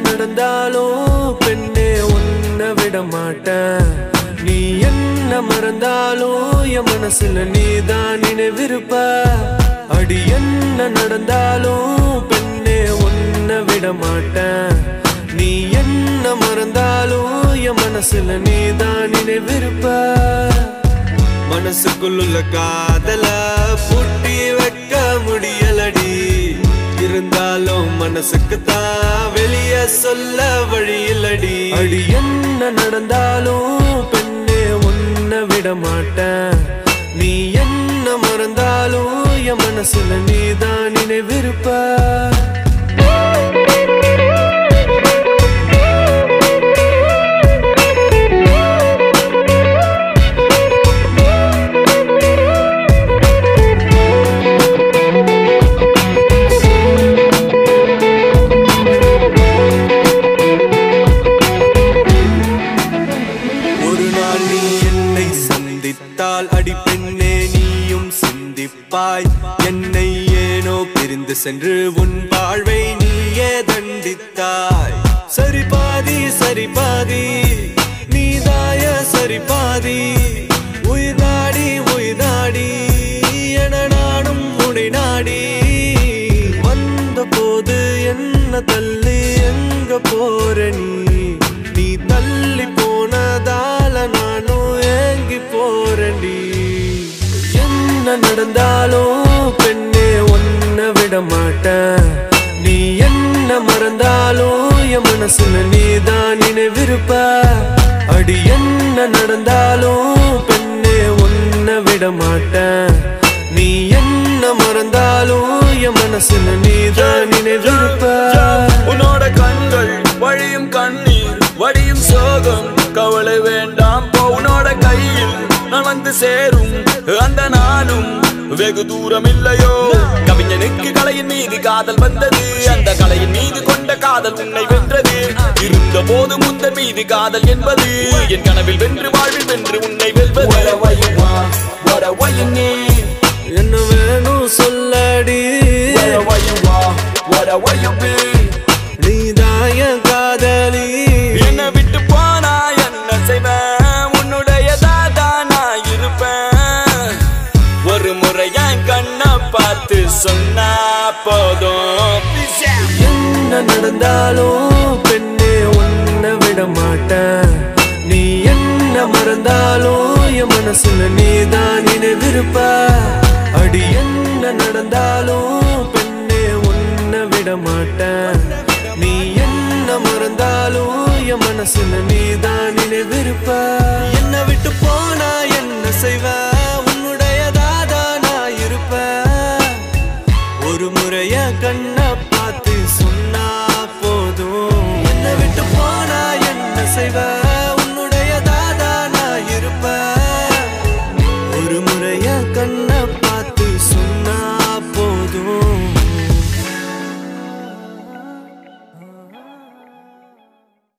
நடந்தாலும் பெண்ணே உன்னை விட மாட்டேன். நீ என்ன மறந்தாலும் என் மனசுல நீதான் நினைவிருப்ப. அடி என்ன நடந்தாலும் பெண்ணே உன்னை விட மாட்டேன். நீ என்ன மறந்தாலும் என் மனசுல நீதான் நினைவிருப்ப. மனசுக்குள்ள காதல பூட்டி வைக்க முடியலடி. இருந்தாலும் மனசுக்கு தான் வெளிய சொல்ல வழி இல்லடி. அடி என்ன நடந்தாலும் பெண்ணே உன்னை விட மாட்டேன். நீ என்ன மறந்தாலும் என் மனசுல நீதான் நினைவிருப்ப. அடி பெண்ணே நீயும் சிந்திப்பாய். என்னை ஏனோ பிரிந்து சென்று உன் வாழ்வை நீயே தண்டித்தாய். சரி பாதி சரி பாதி நீதாய சரி பாதி. உயிர்நாடி உயிர்நாடி என நானும் உடை நாடி. வந்த போது என்ன தள்ளி எங்க போற நீ தள்ளி போனதால நானும் ஏங்கி போறேன்டி. என்ன நடந்தாலும் பெண்ணே உன்னை விட மாட்டேன். நீ என்ன மறந்தாலும் என் மனசுல நீதான் நினைவிருப்ப. அடி என்ன நடந்தாலும் பெண்ணே உன்னை விட மாட்டேன். நீ என்ன மறந்தாலும் என் மனசுல நீதான் நினைவிருப்ப. உன்னோட கண்கள் வழியும் கண்ணீர் வடியும் சோகம் கவலை வேண்டாம். உன்னோட கையில் நான் வந்து சேரும் அந்த நாளும் வெகு தூரம் இல்லையோ. கவிஞனுக்கு கலையின் மீது காதல் வந்தது. அந்த கலையின் மீது கொண்ட காதல் உன்னை வென்றது. இருந்த போது முந்தன் மீது காதல் என்பது என் கனவில் வென்று வாழ்வில் வென்று உன்னை வெல்வது. என்ன வேணும் சொல்லடி. நீதாய காதலி. என்ன விட்டு போனா என்ன செய்வேன். உன்னுடையதா நான் இருப்பேன். ஒரு முறை என் கண்ணை பார்த்து சொன்னா போதும். என்ன நடந்தாலும் பெண்ணே உன்னை விட மாட்டேன். நீ என்ன மறந்தாலும் என் மனசுல நீதான் நினைவிருப்ப. அடி என்ன நடந்தாலும் பெண்ணே உன்னை விட மாட்டேன். நீ என்ன மறந்தாலும் என் மனசுல நீதான் நினைவிருப்ப. என்ன விட்டு போனா என்ன செய்வ. உன்னுடையதாதான் நான் இருப்ப. ஒரு முறைய கண்ணா